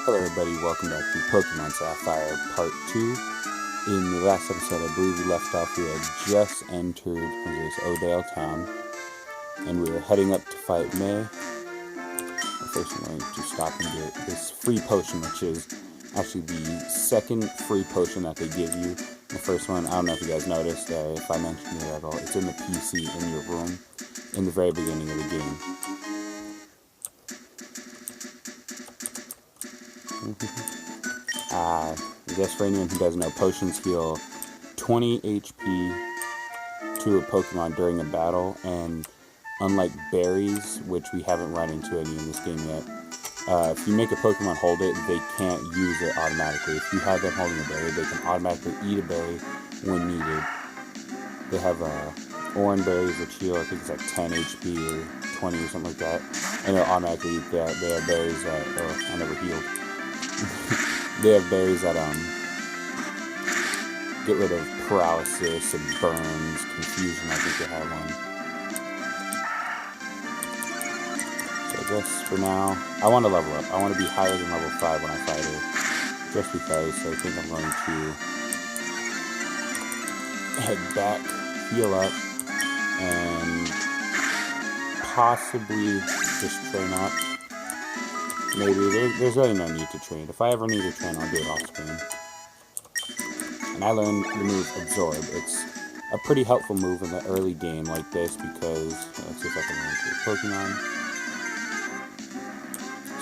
Hello everybody, welcome back to Pokemon Sapphire Part 2. In the last episode, I believe we left off, we had just entered this Odale town, and we were heading up to fight May. First I'm going to stop and get this free potion, which is actually the second free potion that they give you. The first one, I don't know if you guys noticed, if I mentioned it at all, it's in the PC in your room, in the very beginning of the game. I guess for anyone who doesn't know, potions heal 20 HP to a Pokemon during a battle, and unlike berries, which we haven't run into any in this game yet, if you make a Pokemon hold it, they can't use it automatically. If you have them holding a berry, they can automatically eat a berry when needed. They have orange berries which heal, I think it's like 10 HP or 20 or something like that, and they'll automatically eat that. They have berries that, I never healed. They have berries that get rid of paralysis and burns, confusion. I think they have one. So I guess for now, I want to level up. I want to be higher than level 5 when I fight her, just because. So I think I'm going to head back, heal up, and possibly just train up. Maybe there's really no need to train. If I ever need to train, I'll do it off screen. And I learned the move Absorb. It's a pretty helpful move in the early game like this because, let's see if I can run into a Pokemon.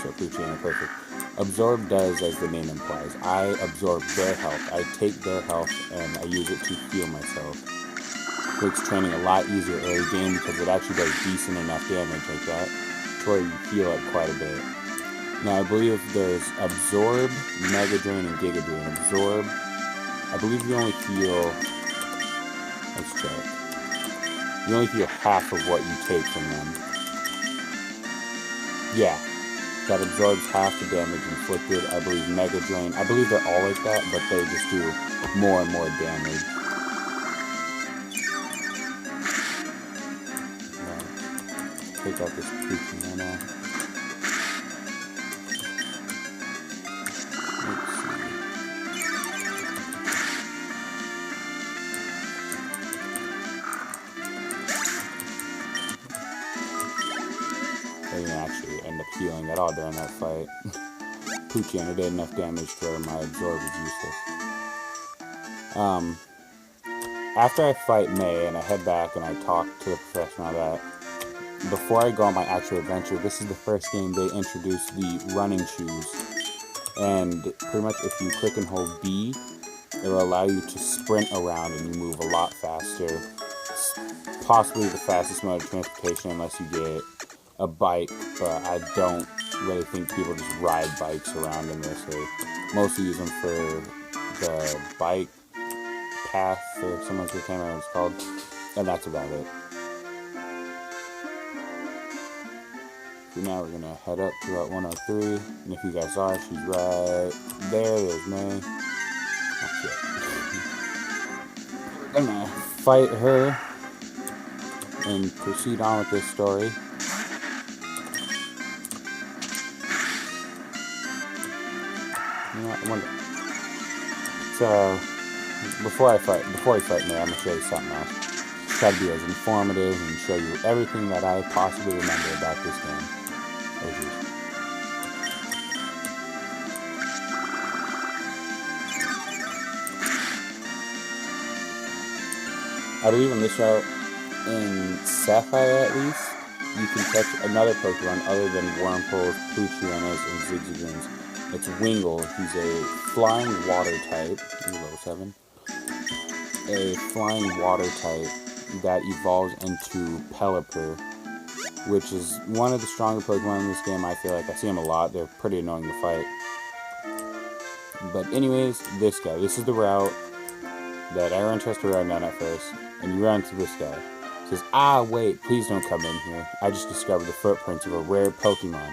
So Poochyena, perfect. Absorb does as the name implies. I absorb their health. I take their health and I use it to heal myself. Makes training a lot easier early game because it actually does decent enough damage like that to where you heal up quite a bit. Now, I believe there's Absorb, Mega Drain, and Giga Drain. Absorb, I believe you only heal, let's check, you only heal half of what you take from them. Yeah, that absorbs half the damage inflicted. I believe Mega Drain, I believe they're all like that, but they just do more and more damage. Take out this Poochyena now. They didn't actually end up healing at all during that fight. Poochyena did enough damage to where my Absorb is useless. After I fight May and I head back and I talk to the professor and all that, before I go on my actual adventure, this is the first game they introduced the running shoes. And pretty much if you click and hold B, it will allow you to sprint around and you move a lot faster. It's possibly the fastest mode of transportation unless you get a bike, but I don't really think people just ride bikes around in this. They mostly use them for the bike path or something like that, I can't remember what it's called, and that's about it. So now we're gonna head up to Route 103, and if you guys saw, she's right there. There's May. Oh shit. We're gonna fight her and proceed on with this story. I wonder. So before I fight May, I'm gonna show you something else. Try to be as informative and show you everything that I possibly remember about this game. I believe in this route, in Sapphire at least, you can catch another Pokemon other than Wurmples, Poochyenas, and Zigzagoons. It's Wingull. He's a flying water type. He's level 7. A flying water type that evolves into Pelipper, which is one of the stronger Pokemon in this game. I feel like I see him a lot. They're pretty annoying to fight. But anyways, this guy. This is the route that I ran to run down at first. And you run into this guy. He says, wait, please don't come in here. I just discovered the footprints of a rare Pokemon.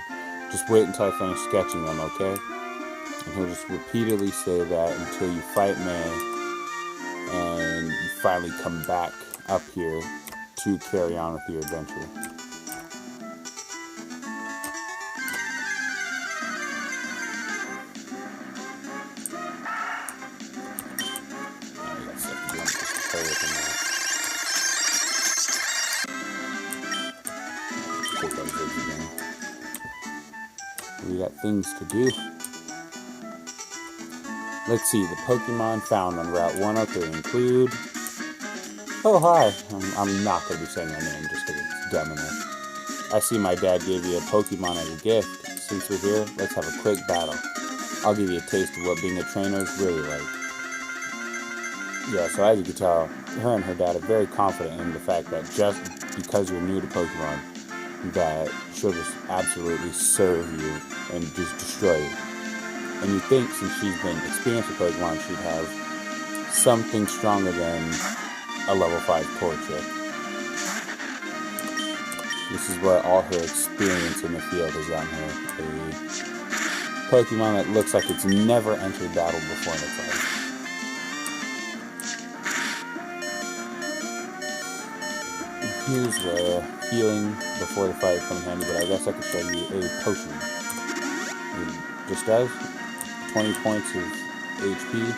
Just wait until I finish sketching them, okay? And he'll just repeatedly say that until you fight May and you finally come back up here to carry on with your adventure. with him now. Take out Ziggy again. We got things to do. Let's see, the Pokemon found on Route 103 include... Oh, hi. I'm not going to be saying their name just because it's dumb enough. I see my dad gave you a Pokemon as a gift. Since we're here, let's have a quick battle. I'll give you a taste of what being a trainer is really like. Yeah, so as you can tell, her and her dad are very confident in the fact that just because you're new to Pokemon, that she'll just absolutely serve you and just destroy you. And you think since she's been experienced with Pokemon, she'd have something stronger than a level 5 Torchic. This is where all her experience in the field has gotten her. A Pokemon that looks like it's never entered battle before in its life. Here's where healing before the fight comes in handy, but I guess I could show you a potion. It just does 20 points of HP.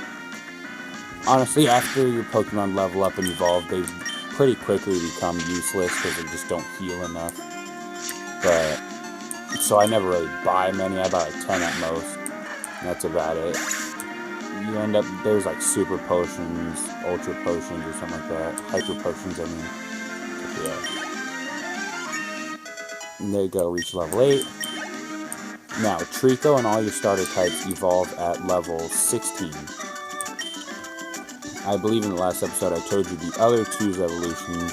Honestly, after your Pokemon level up and evolve, they pretty quickly become useless because they just don't heal enough. But, so I never really buy many. I buy like 10 at most. And that's about it. You end up, there's like super potions, ultra potions or something like that. Hyper potions, I mean. Yeah. And there you go, reach level 8. Now, Trico and all your starter types evolve at level 16. I believe in the last episode I told you the other 2's evolutions,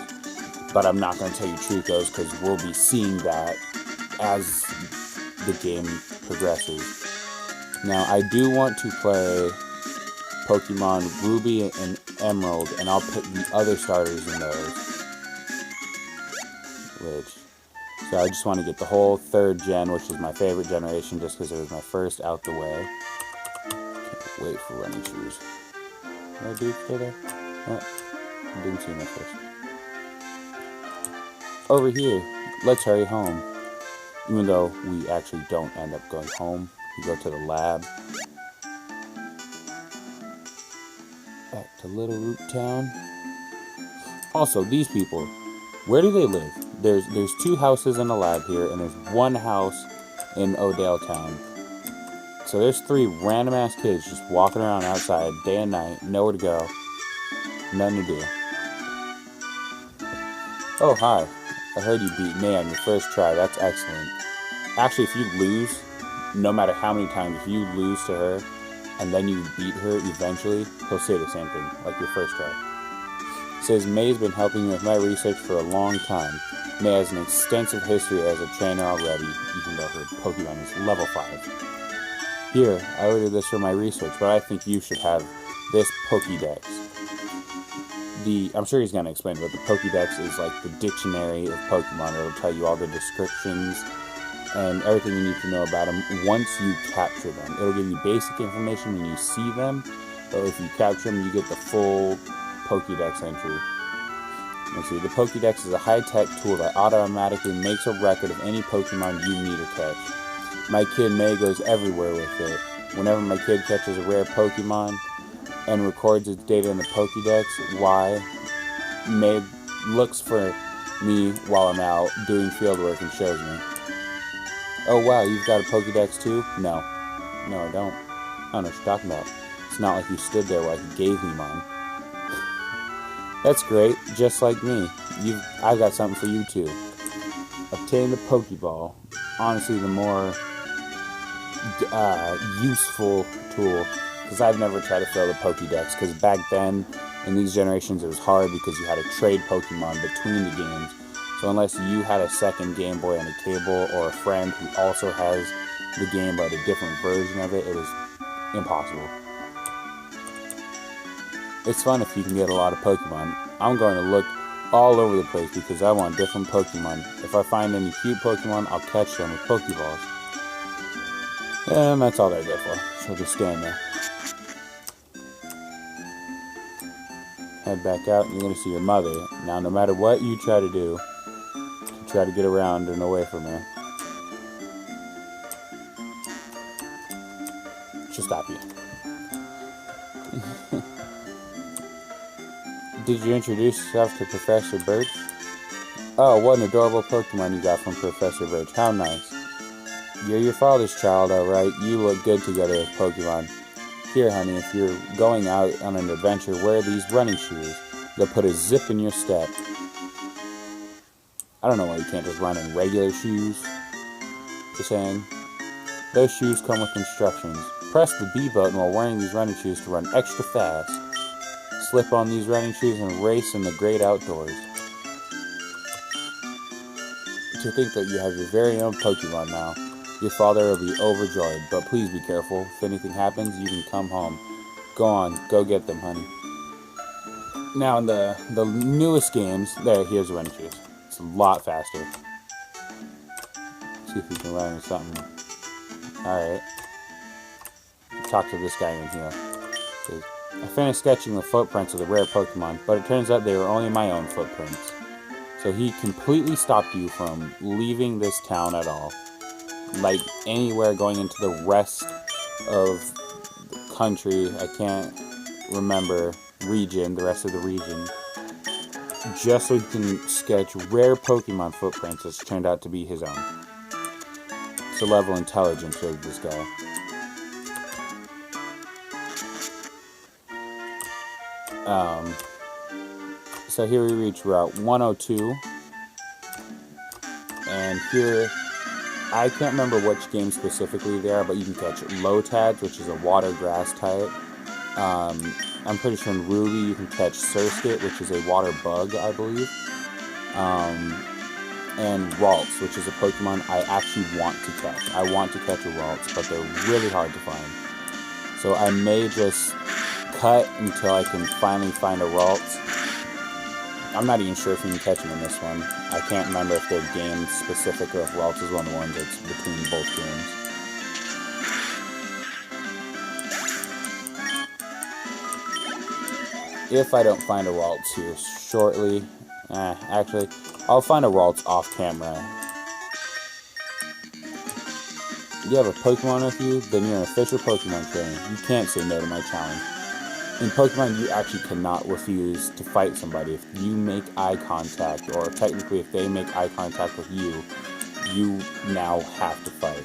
but I'm not going to tell you Trico's because we'll be seeing that as the game progresses. Now, I do want to play Pokemon Ruby and Emerald, and I'll put the other starters in those. So I just want to get the whole 3rd gen, which is my favorite generation, just because it was my first out the way. Can't wait for running shoes. Did I do it today? Oh, I didn't see my first. Over here, let's hurry home. Even though we actually don't end up going home, we go to the lab. Back to Little Root Town. Also, these people, where do they live? There's 2 houses in the lab here, and there's 1 house in Odell Town. So there's 3 random ass kids just walking around outside day and night, nowhere to go, nothing to do. Oh, hi. I heard you beat May on your first try. That's excellent. Actually, if you lose, no matter how many times, if you lose to her and then you beat her eventually, he'll say the same thing, like your first try. Says May's been helping me with my research for a long time. May has an extensive history as a trainer already, even though her Pokemon is level 5. Here, I ordered this for my research, but I think you should have this Pokédex. I'm sure he's going to explain it, but the Pokédex is like the dictionary of Pokemon. It'll tell you all the descriptions and everything you need to know about them once you capture them. It'll give you basic information when you see them, but if you capture them, you get the full Pokédex entry. Let's see, the Pokédex is a high-tech tool that automatically makes a record of any Pokemon you meet or catch. My kid May goes everywhere with it. Whenever my kid catches a rare Pokemon and records its data in the Pokédex, May looks for me while I'm out doing field work and shows me. Oh wow, you've got a Pokédex too? No, I don't. I don't know what you're talking about. It's not like you stood there while he gave me mine. That's great, just like me. I've got something for you too. Obtain the Pokeball. Honestly, the more useful tool, because I've never tried to fill the Pokédex, because back then, in these generations, it was hard because you had to trade Pokemon between the games. So unless you had a second Game Boy on a cable, or a friend who also has the game but a different version of it, it was impossible. It's fun if you can get a lot of Pokemon. I'm going to look all over the place because I want different Pokemon. If I find any cute Pokemon, I'll catch them with Pokeballs. And that's all they're there for. So just stand there. Head back out and you're going to see your mother. Now, no matter what you try to do, you try to get around and away from her, she'll stop you. Did you introduce yourself to Professor Birch? Oh, what an adorable Pokemon you got from Professor Birch. How nice. You're your father's child, alright. You look good together with Pokemon. Here, honey, if you're going out on an adventure, wear these running shoes. They'll put a zip in your step. I don't know why you can't just run in regular shoes. Just saying. Those shoes come with instructions. Press the B button while wearing these running shoes to run extra fast. Slip on these running shoes and race in the great outdoors. To think that you have your very own Pokemon now. Your father will be overjoyed, but please be careful. If anything happens, you can come home. Go on, go get them, honey. Now in the newest games, here's the running shoes. It's a lot faster. See if we can run into something. Alright. Talk to this guy in here. I finished sketching the footprints of the rare Pokemon, but it turns out they were only my own footprints. So he completely stopped you from leaving this town at all. Like anywhere going into the rest of the country, I can't remember, region, the rest of the region. Just so he can sketch rare Pokemon footprints, which turned out to be his own. It's a level of intelligence of this guy. So here we reach Route 102, and here, I can't remember which game specifically they are, but you can catch Lotad, which is a water grass type. I'm pretty sure in Ruby you can catch Surskit, which is a water bug, I believe. And Ralts, which is a Pokemon I actually want to catch. I want to catch a Ralts, but they're really hard to find. So I may just cut until I can finally find a Ralts. I'm not even sure if we can catch them in this one. I can't remember if they're game specific or if Ralts is one of the ones that's between both games. If I don't find a Ralts here shortly, actually, I'll find a Ralts off camera. You have a Pokemon with you, then you're an official Pokemon trainer. You can't say no to my challenge. In Pokemon, you actually cannot refuse to fight somebody. If you make eye contact, or technically if they make eye contact with you, you now have to fight.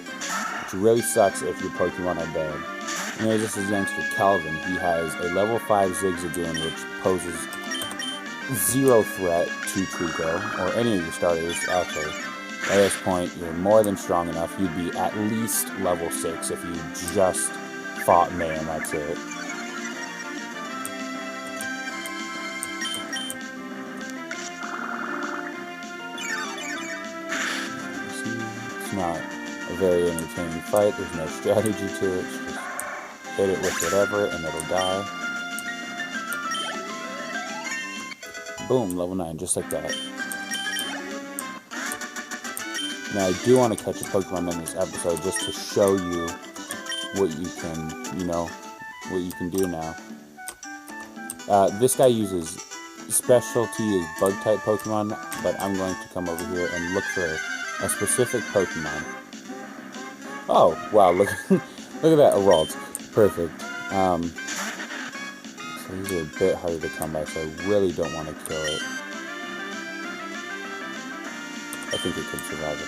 Which really sucks if your Pokemon are dead. Anyways, this is youngster Calvin. He has a level 5 Zigzagoon, which poses 0 threat to Trico, or any of your starters, actually. At this point, you're more than strong enough. You'd be at least level 6 if you just fought me, and that's it. It's not a very entertaining fight. There's no strategy to it. Just hit it with whatever and it'll die. Boom, level 9, just like that. Now I do want to catch a Pokemon in this episode just to show you what you can, what you can do now. This guy uses specialty as bug-type Pokemon, but I'm going to come over here and look for a specific Pokemon. Oh, wow, look look at that, a Ralts. Perfect. So these are a bit harder to come by, so I really don't want to kill it. I think it could survive a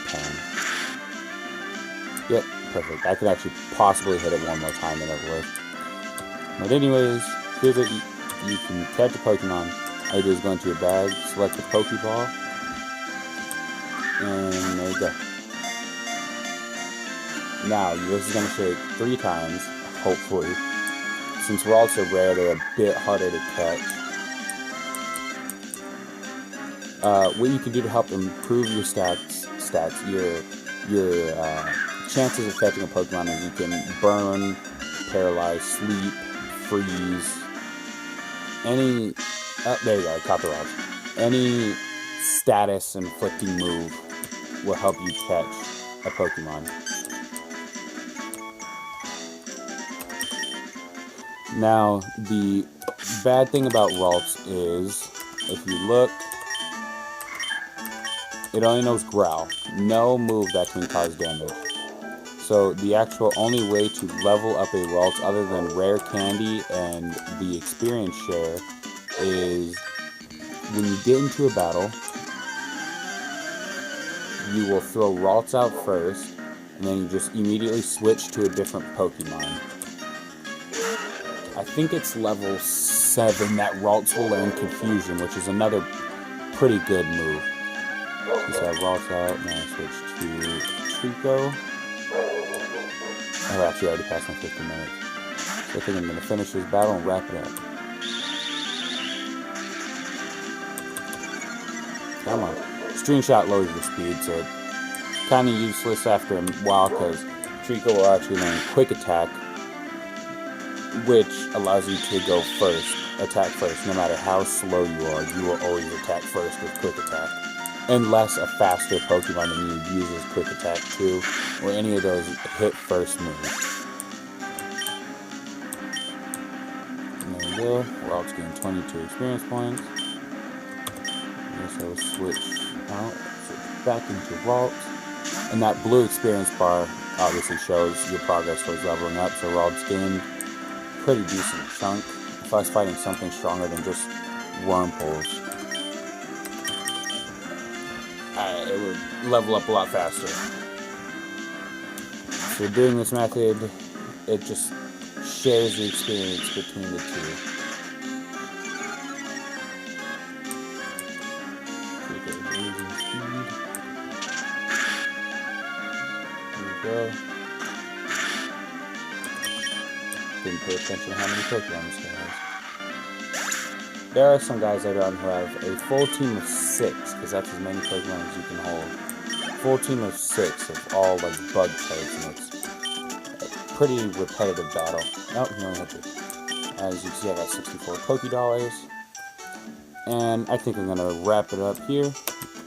10. Yep, perfect. I could actually possibly hit it one more time and it would. But anyways, here's what you can catch a Pokemon. All you do is go into your bag, select the Pokeball, and there you go. Now, this is going to shake 3 times, hopefully. Since Ralts are rare, they're a bit harder to catch. What you can do to help improve your stats, your chances of catching a Pokemon is you can burn, paralyze, sleep, freeze, any, there you go, I caught the Ralts. Any status inflicting move will help you catch a Pokemon. Now, the bad thing about Ralts is, if you look, it only knows Growl. No move that can cause damage. So the actual only way to level up a Ralts other than rare candy and the experience share is when you get into a battle, you will throw Ralts out first, and then you just immediately switch to a different Pokemon. I think it's level 7 that Ralts will learn Confusion, which is another pretty good move. Just have Ralts out, and then I switch to Trico. Oh, actually, I already passed my 15 minutes. So I think I'm going to finish this battle and wrap it up. Come on. String Shot lowers your speed, so it's kind of useless after a while because Trico will actually learn Quick Attack, which allows you to go first, attack first. No matter how slow you are, you will always attack first with Quick Attack. Unless a faster Pokemon than you uses Quick Attack too, or any of those hit first moves. And there we go. Ralts gain 22 experience points. So switch out, switch back into Ralts. And that blue experience bar obviously shows your progress towards leveling up, so Ralts gained pretty decent chunk. If I was fighting something stronger than just Wurmples, it would level up a lot faster. So doing this method, it just shares the experience between the two. Go. Didn't pay attention to how many Pokemon this guy has. There are some guys later on who have a full team of 6, because that's as many Pokemon as you can hold. Full team of 6 of all like bug types, and it's a pretty repetitive battle. Nope, he only had 2. As you can see, I got 64 Pokédollars. And I think I'm going to wrap it up here.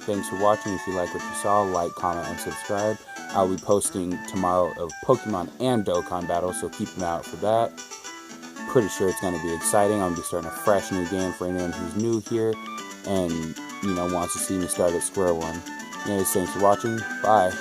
Thanks for watching. If you like what you saw, like, comment, and subscribe. I'll be posting tomorrow of Pokemon and Dokkan battles, so keep an eye out for that. Pretty sure it's going to be exciting. I'm going to be starting a fresh new game for anyone who's new here and, wants to see me start at square one. Anyways, thanks for watching. Bye.